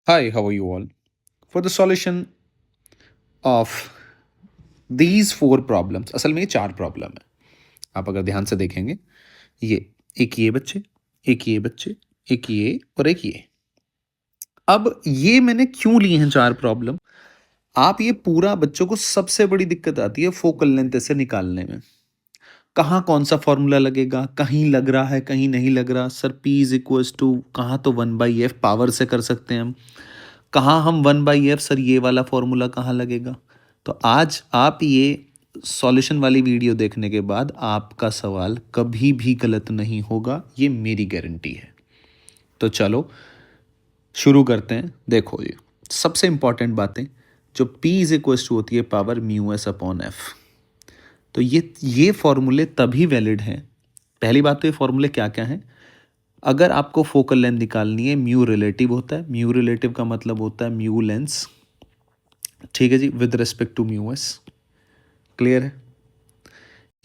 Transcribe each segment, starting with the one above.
Hi, how are you all? For the solution of these four problems, असल में ये चार प्रॉब्लम है। आप अगर ध्यान से देखेंगे, ये एक ये बच्चे, एक ये बच्चे, एक ये और एक ये। अब ये मैंने क्यों लिए हैं चार प्रॉब्लम? आप ये पूरा बच्चों को सबसे बड़ी दिक्कत आती है फोकल लेंथ से निकालने में। कहाँ कौन सा फॉर्मूला लगेगा, कहीं लग रहा है, कहीं नहीं लग रहा। Sir P is equals to कहाँ तो 1/f पावर से कर सकते हैं हम, कहाँ हम 1/f सर ये वाला फॉर्मूला कहाँ लगेगा। तो आज आप ये सॉल्यूशन वाली वीडियो देखने के बाद आपका सवाल कभी भी गलत नहीं होगा, ये मेरी गारंटी है। तो चलो शुरू करते हैं। देखो ये सबसे इंपॉर्टेंट बातें, जो P इज इक्वल टू होती है power mu S upon F. तो ये फॉर्मूले तभी वैलिड हैं। पहली बात तो ये फॉर्मूले क्या क्या हैं। अगर आपको फोकल लेंथ निकालनी है, म्यू रिलेटिव होता है। म्यू रिलेटिव का मतलब होता है म्यू लेंस, ठीक है जी, with respect to mu S. Clear है?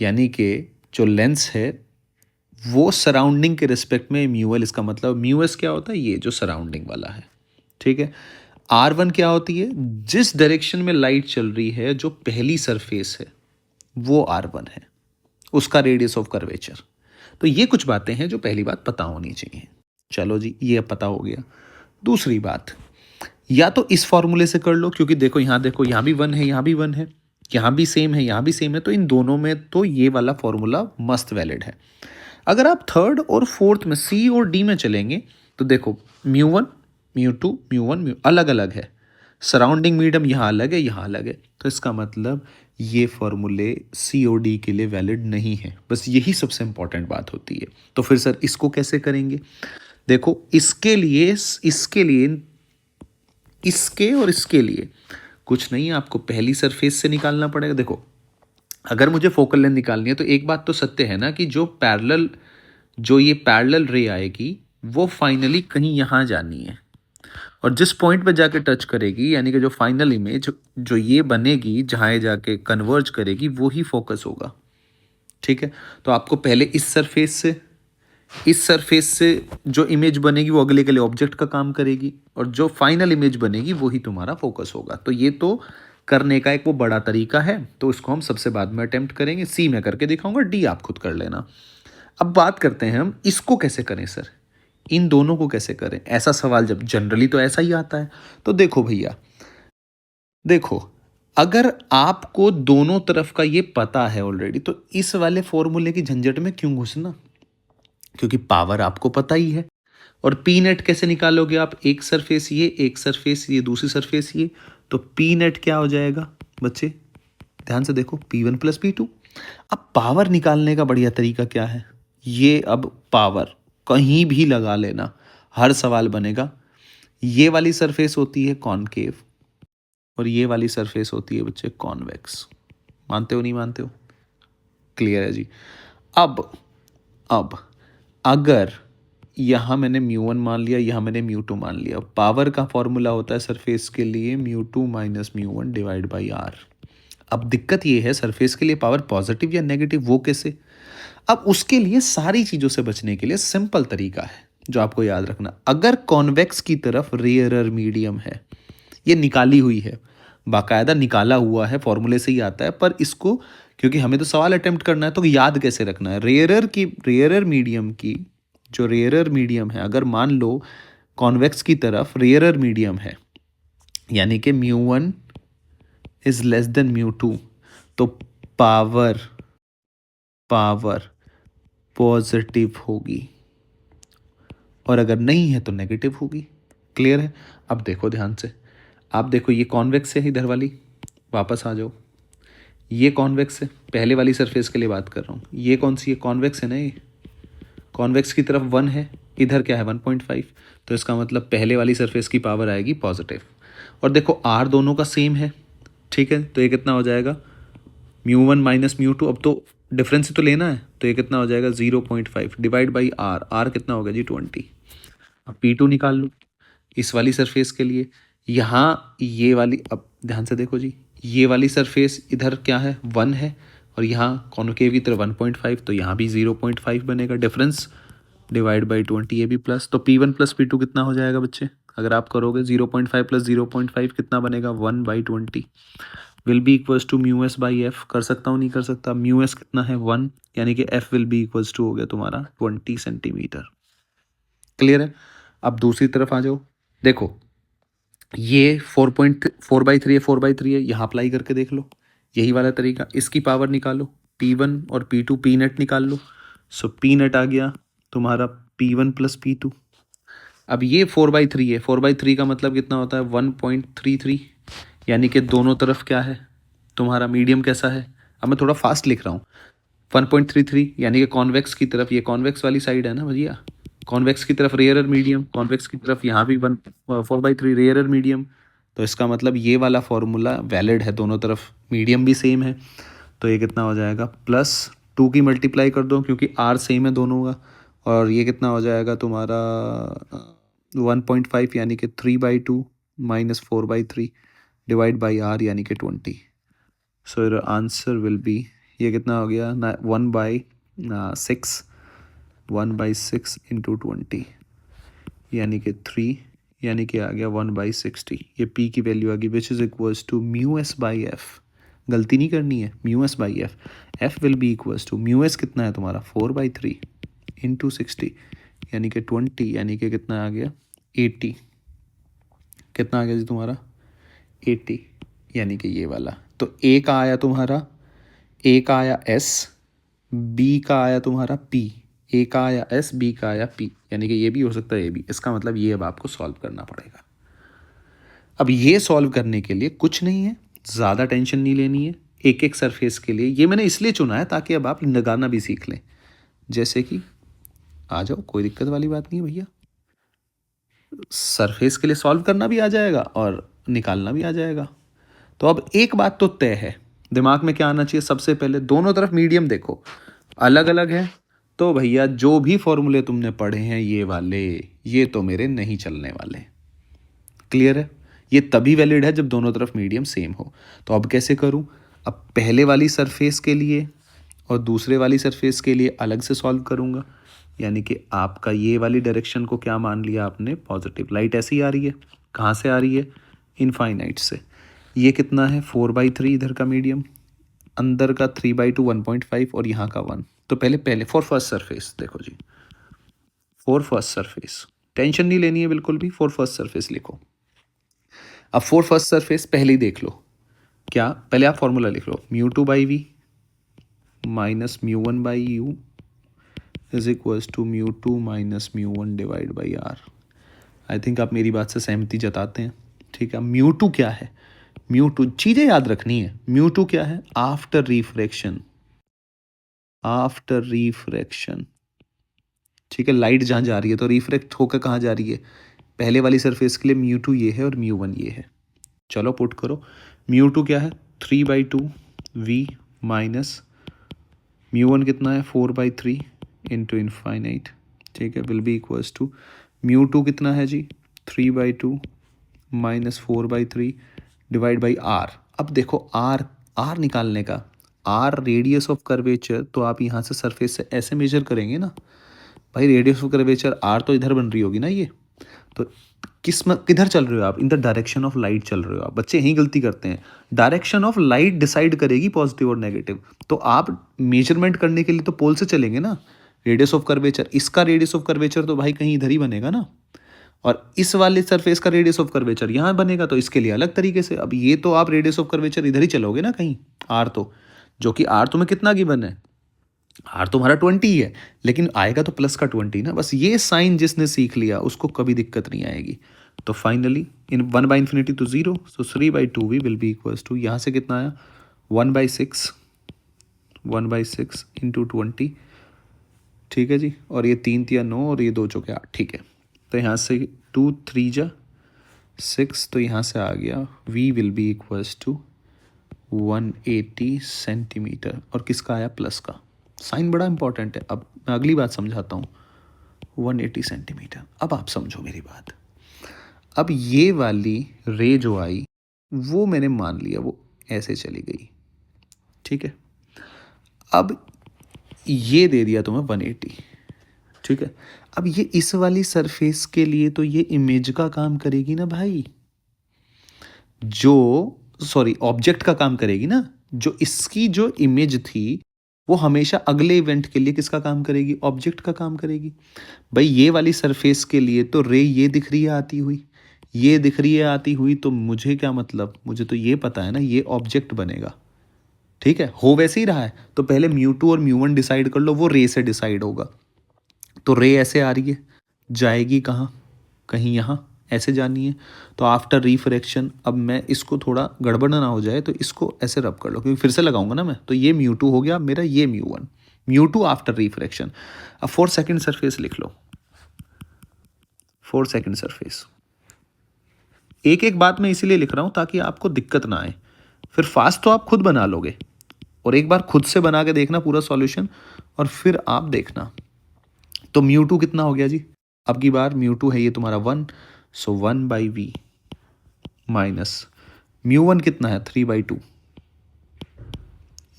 यानी कि जो लेंस है वो सराउंडिंग के रिस्पेक्ट में म्यू एल, इसका मतलब म्यू एस क्या होता है, ये जो सराउंडिंग वाला है, ठीक है। आर वन क्या होती है, जिस डायरेक्शन में लाइट चल रही है, जो पहली सरफेस है वो आर वन है, उसका रेडियस ऑफ कर्वेचर। तो ये कुछ बातें हैं जो पहली बात पता होनी चाहिए। चलो जी, ये पता हो गया। दूसरी बात, या तो इस फॉर्मूले से कर लो, क्योंकि देखो यहाँ भी वन है, यहाँ भी वन है, यहाँ भी सेम है, यहाँ भी सेम है, तो इन दोनों में तो ये वाला फॉर्मूला मस्त वैलिड है। अगर आप थर्ड और फोर्थ में सी और डी में चलेंगे तो देखो mu one, mu two, mu one, mu अलग अलग है, सराउंडिंग मीडियम यहाँ अलग है, यहाँ अलग है। तो इसका मतलब ये फॉर्मूले सी और डी के लिए वैलिड नहीं है। बस यही सबसे इंपॉर्टेंट बात होती है। तो फिर सर इसको कैसे करेंगे? देखो इसके और इसके लिए कुछ नहीं, आपको पहली सरफेस से निकालना पड़ेगा। देखो अगर मुझे फोकल लेंथ निकालनी है तो एक बात तो सत्य है ना कि जो ये पैरेलल रे आएगी वो फाइनली कहीं यहाँ जानी है, और जिस पॉइंट पे जाके टच करेगी, यानी कि जो फाइनल इमेज जो ये बनेगी, जहाँ ये जाके कन्वर्ज करेगी, वो ही फोकस होगा। ठीक है, तो आपको पहले इस सरफेस से जो इमेज बनेगी वो अगले के लिए ऑब्जेक्ट का काम करेगी, और जो फाइनल इमेज बनेगी वो ही तुम्हारा फोकस होगा। तो ये तो करने का एक वो बड़ा तरीका है, तो इसको हम सबसे बाद में अटेम्प्ट करेंगे। सी में करके दिखाऊंगा, डी आप खुद कर लेना। अब बात करते हैं हम इसको कैसे करें सर, इन दोनों को कैसे करें। ऐसा सवाल जब जनरली तो ऐसा ही आता है। तो देखो भैया, देखो अगर आपको दोनों तरफ का ये पता है ऑलरेडी, तो इस वाले फॉर्मूले की झंझट में क्यों घुसना, क्योंकि पावर आपको पता ही है। और पी नेट कैसे निकालोगे आप, एक सरफेस ये, एक सरफेस ये, दूसरी सरफेस ये, तो पी नेट क्या हो जाएगा बच्चे, ध्यान से देखो, P1 प्लस P2। अब पावर निकालने का बढ़िया तरीका क्या है, ये अब पावर कहीं भी लगा लेना, हर सवाल बनेगा। ये वाली सरफेस होती है कॉनकेव और ये वाली सरफेस होती है बच्चे कॉन्वेक्स। मानते हो नहीं मानते हो? क्लियर है जी। अब अगर यहाँ मैंने म्यू वन मान लिया, यहाँ मैंने म्यू टू मान लिया, पावर का फॉर्मूला होता है सरफेस के लिए mu two minus mu one divide by R. अब दिक्कत ये है, सरफेस के लिए पावर पॉजिटिव या नेगेटिव, वो कैसे? अब उसके लिए सारी चीज़ों से बचने के लिए सिंपल तरीका है जो आपको याद रखना। अगर कॉन्वेक्स की तरफ रेयरर मीडियम है, ये निकाली हुई है, बाकायदा निकाला हुआ है, फॉर्मूले से ही आता है, पर इसको क्योंकि हमें तो सवाल अटेम्प्ट करना है तो याद कैसे रखना है। रेयरर मीडियम की, जो रेयरर मीडियम है, अगर मान लो कॉन्वेक्स की तरफ रेयरर मीडियम है, यानी कि mu one is less than mu two, तो पावर पॉजिटिव होगी, और अगर नहीं है तो नेगेटिव होगी। क्लियर है? अब देखो ध्यान से, आप देखो ये कॉन्वेक्स है, इधर वाली, वापस आ जाओ, ये कॉन्वेक्स है, पहले वाली सरफेस के लिए बात कर रहा हूँ। ये कौन सी है, कॉन्वेक्स है ना, ये कॉन्वेक्स की तरफ 1 है, इधर क्या है 1.5, तो इसका मतलब पहले वाली सरफेस की पावर आएगी पॉजिटिव। और देखो आर दोनों का सेम है, ठीक है, तो ये कितना हो जाएगा, mu one minus mu two. अब तो डिफरेंस ही तो लेना है, तो ये कितना हो जाएगा 0.5 डिवाइड बाई आर। आर कितना होगा जी 20। अब P2 निकाल लो इस वाली सरफेस के लिए। यहाँ ये वाली, अब ध्यान से देखो जी, ये वाली सरफेस इधर क्या है 1 है, और यहाँ कॉन्केव की तरफ 1.5, तो यहाँ भी 0.5 बनेगा, डिफरेंस डिवाइड बाई 20, ये भी प्लस। तो P1 प्लस P2 कितना हो जाएगा बच्चे, अगर आप करोगे 0.5 प्लस 0.5 कितना बनेगा 1/20 will be equals to mu S by F. कर सकता हूँ नहीं कर सकता, म्यू एस कितना है 1, यानी कि F will be equals to हो गया तुम्हारा 20 सेंटीमीटर। क्लियर है। अब दूसरी तरफ आ जाओ, देखो ये 4.4/3 है, 4/3 है, यहाँ अप्लाई करके देख लो, यही वाला तरीका। इसकी पावर निकालो, P1 और P2 पी नेट निकाल लो। सो पी नेट आ गया तुम्हारा P1 प्लस P2। अब ये 4/3 है, 4/3 का मतलब कितना होता है 1.33, यानी कि दोनों तरफ क्या है तुम्हारा मीडियम कैसा है। अब मैं थोड़ा फास्ट लिख रहा हूँ, 1.33 यानी कि कॉन्वेक्स की तरफ, ये कॉन्वेक्स वाली साइड है ना भैया, कॉन्वेक्स की तरफ रेयरर मीडियम, कॉन्वेक्स की तरफ यहाँ भी 4/3 रेयरर मीडियम। तो इसका मतलब ये वाला फॉर्मूला वैलिड है, दोनों तरफ मीडियम भी सेम है। तो ये कितना हो जाएगा +2 की मल्टीप्लाई कर दो क्योंकि आर सेम है दोनों का, और ये कितना हो जाएगा तुम्हारा 1.5 यानी कि 3/2 माइनस 4/3 डिवाइड बाई आर यानी कि 20। So your answer will be, ये कितना हो गया 1/6, 1/6 इंटू 20 यानी कि 3, यानी कि आ गया 1/60। ये पी की वैल्यू आ गई which is equals to mu S by F. गलती नहीं करनी है, mu S by F. F will be equals to mu S कितना है तुम्हारा 4/3 इंटू 60 यानी कि 20, यानी कि कितना आ गया 80। कितना आ गया जी तुम्हारा 80, यानी कि ये वाला। तो ए का आया तुम्हारा, ए का आया एस, बी का आया तुम्हारा पी, ए का आया एस, बी का आया पी, यानी कि ये भी हो सकता है ये भी। इसका मतलब ये अब आपको सॉल्व करना पड़ेगा। अब ये सॉल्व करने के लिए कुछ नहीं है, ज़्यादा टेंशन नहीं लेनी है। एक एक सरफेस के लिए ये मैंने इसलिए चुना है ताकि अब आप लगाना भी सीख लें। जैसे कि आ जाओ, कोई दिक्कत वाली बात नहीं है भैया, सरफेस के लिए सॉल्व करना भी आ जाएगा और निकालना भी आ जाएगा। तो अब एक बात तो तय है, दिमाग में क्या आना चाहिए सबसे पहले, दोनों तरफ मीडियम देखो अलग अलग है, तो भैया जो भी फॉर्मूले तुमने पढ़े हैं ये वाले, ये तो मेरे नहीं चलने वाले। क्लियर है। ये तभी वैलिड है जब दोनों तरफ मीडियम सेम हो। तो अब कैसे करूं, अब पहले वाली सरफेस के लिए और दूसरे वाली सरफेस के लिए अलग से सॉल्व करूंगा, यानी कि आपका ये वाली डायरेक्शन को क्या मान लिया आपने पॉजिटिव। लाइट ऐसी आ रही है, कहाँ से आ रही है इनफाइनाइट से। ये कितना है 4/3 इधर का मीडियम, अंदर का 3/2 1.5 और यहाँ का 1। तो पहले फॉर फर्स्ट सरफेस देखो जी, फॉर फर्स्ट सरफेस टेंशन नहीं लेनी है बिल्कुल भी, फॉर फर्स्ट सरफेस लिखो। अब फॉर फर्स्ट सरफेस पहले ही देख लो, क्या पहले आप फॉर्मूला लिख लो, μ2/v minus μ1/u is equals to μ2 minus μ1 divide by R. I think आप मेरी बात से सहमति जताते हैं। ठीक है, μ2 क्या है, μ2 चीज़ें याद रखनी है। μ2 क्या है, आफ्टर रिफ्रैक्शन, आफ्टर रिफ्रैक्शन। ठीक है, लाइट जहाँ जा रही है तो रिफ्रैक्ट होकर कहाँ जा रही है, पहले वाली सरफेस के लिए μ2 ये है और μ1 ये है। चलो पुट करो, μ2 क्या है 3/2 v माइनस μ1 कितना है 4/3 इंटू इनफाइनाइट। ठीक है, विल बी इक्वल्स टू μ2 कितना है जी 3/2 माइनस 4/3 डिवाइड बाई आर। अब देखो आर, आर निकालने का, आर रेडियस ऑफ कर्वेचर, तो आप यहाँ से सरफेस से ऐसे मेजर करेंगे ना भाई, रेडियस ऑफ कर्वेचर आर तो इधर बन रही होगी ना ये, तो किधर चल रहे हो आप, in the direction of light चल रहे हो आप। बच्चे यही गलती करते हैं, डायरेक्शन ऑफ लाइट डिसाइड करेगी पॉजिटिव और नेगेटिव। तो आप मेजरमेंट करने के लिए तो पोल से चलेंगे ना, रेडियस ऑफ कर्वेचर, इसका रेडियस ऑफ कर्वेचर तो भाई कहीं इधर ही बनेगा ना, और इस वाले सरफेस का रेडियस ऑफ कर्वेचर यहाँ बनेगा, तो इसके लिए अलग तरीके से। अब ये तो आप रेडियस ऑफ कर्वेचर इधर ही चलोगे ना कहीं, आर तो, जो कि आर तुम्हें कितना गिवन है, आर तुम्हारा 20 है, लेकिन आएगा तो प्लस का 20 ना। बस ये साइन जिसने सीख लिया उसको कभी दिक्कत नहीं आएगी। तो फाइनली इन 1/∞ तो 0, सो 3/2 विल बी इक्वल्स टू, यहाँ से कितना आया 1/6, 1/6 इंटू 20। ठीक है जी, और ये 3 3 9 और ये 2 चौके 8। ठीक है, तो यहाँ से 2 3 जा 6, तो यहाँ से आ गया v will be equals to 180 centimetre, और किसका आया प्लस का। साइन बड़ा इंपॉर्टेंट है। अब मैं अगली बात समझाता हूँ, 180 सेंटीमीटर। अब आप समझो मेरी बात, अब ये वाली रे जो आई वो मैंने मान लिया वो ऐसे चली गई। ठीक है, अब ये दे दिया तुम्हें 180। ठीक है। अब ये इस वाली सरफेस के लिए तो ये इमेज का काम करेगी ना भाई, जो सॉरी ऑब्जेक्ट का काम करेगी ना। जो इसकी जो इमेज थी वो हमेशा अगले इवेंट के लिए किसका काम करेगी, ऑब्जेक्ट का काम करेगी। भाई ये वाली सरफेस के लिए तो रे ये दिख रही है आती हुई, ये दिख रही है आती हुई, तो मुझे क्या मतलब, मुझे तो ये पता है ना ये ऑब्जेक्ट बनेगा। ठीक है, हो वैसे ही रहा है, तो पहले म्यू2 और म्यू1 डिसाइड कर लो, वो रे से डिसाइड होगा। तो रे ऐसे आ रही है, जाएगी कहाँ, कहीं यहाँ ऐसे जानी है। तो आफ्टर रिफ्रैक्शन, अब मैं इसको थोड़ा गड़बड़ ना हो जाए तो इसको ऐसे रब कर लो, क्योंकि फिर से लगाऊंगा ना मैं, तो ये म्यू2 हो गया मेरा, ये म्यू1, म्यू2 आफ्टर रिफ्रैक्शन। अब 4 सेकंड सरफेस लिख लो, 4 सेकंड सरफेस। एक एक बात मैं इसीलिए लिख रहा हूं ताकि आपको दिक्कत ना आए, फिर फास्ट तो आप खुद बना लोगे, और एक बार खुद से बना के देखना पूरा सॉल्यूशन, और फिर आप देखना। तो म्यू2 कितना हो गया जी, अब की बार म्यू2 है ये तुम्हारा 1, सो 1/v माइनस म्यू1 कितना है 3/2,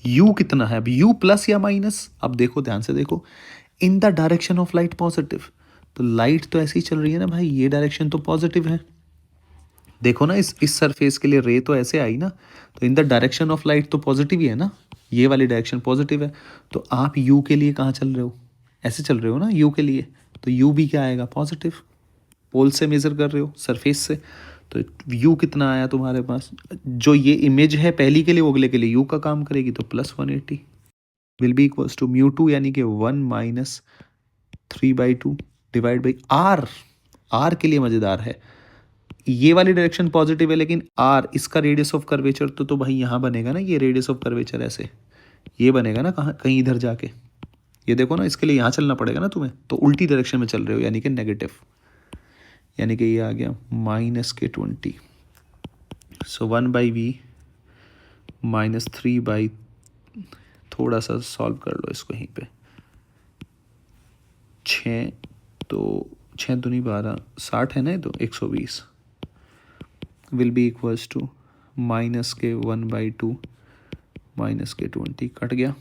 u कितना है, अब u प्लस या माइनस, अब देखो ध्यान से देखो, in the direction of light positive, तो लाइट तो ऐसी ही चल रही है ना भाई, ये डायरेक्शन तो पॉजिटिव है। देखो ना इस सरफेस के लिए रे तो ऐसे आई ना, तो in the direction of light तो पॉजिटिव ही है ना, ये वाली डायरेक्शन पॉजिटिव है। तो आप u के लिए कहाँ चल रहे हो, ऐसे चल रहे हो ना u के लिए, तो u भी क्या आएगा, पॉजिटिव। पोल से मेजर कर रहे हो, सरफेस से, तो u कितना आया तुम्हारे पास, जो ये इमेज है पहली के लिए वो अगले के लिए u का काम करेगी, तो +180 विल बी इक्वल्स टू म्यू2 यानी कि 1 minus 3/2 divide by r। r के लिए मज़ेदार है, ये वाली डायरेक्शन पॉजिटिव है, लेकिन r इसका रेडियस ऑफ कर्वेचर तो भाई यहाँ बनेगा ना, ये रेडियस ऑफ कर्वेचर ऐसे ये बनेगा ना, कहाँ कहीं इधर जाके, ये देखो ना, इसके लिए यहाँ चलना पड़ेगा ना तुम्हें, तो उल्टी डायरेक्शन में चल रहे हो, यानी कि नेगेटिव, यानी कि ये आ गया -20। सो 1/v माइनस 3/, थोड़ा सा सॉल्व कर लो इसको यहीं पे, 6 तो 6 दूनी 12, 60 है ना, ये तो 120 will be equals to minus के 1/2 माइनस के 20 कट गया।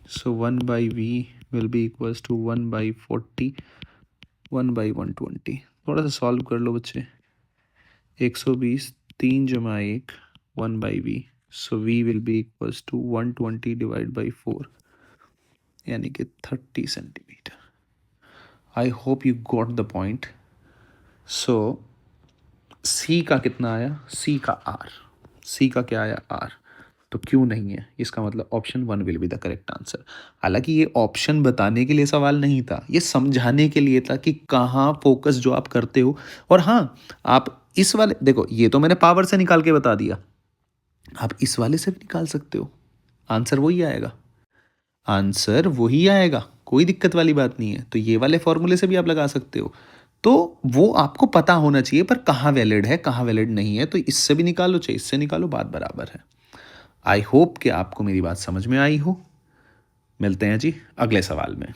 So 1/v will be equals to 1/40 1/120। थोड़ा सा सॉल्व कर लो बच्चे, 120 3 जमा 1 1/v, so v will be equals to 120 divide by 4 यानी कि 30 centimetre. I hope you got the point. So C का कितना आया, सी का आर, सी का क्या आया आर, तो क्यों नहीं है, इसका मतलब option 1 will be the correct answer. हालांकि ये ऑप्शन बताने के लिए सवाल नहीं था, ये समझाने के लिए था कि कहाँ फोकस जो आप करते हो। और हाँ, आप इस वाले देखो, ये तो मैंने पावर से निकाल के बता दिया, आप इस वाले से भी निकाल सकते हो, आंसर वही आएगा, आंसर वही आएगा, कोई दिक्कत वाली बात नहीं है। तो ये वाले फॉर्मूले से भी आप लगा सकते हो, तो वो आपको पता होना चाहिए, पर कहाँ वैलिड है कहाँ वैलिड नहीं है, तो इससे भी निकालो चाहे इससे निकालो, बात बराबर है। आई होप कि आपको मेरी बात समझ में आई हो। मिलते हैं जी अगले सवाल में।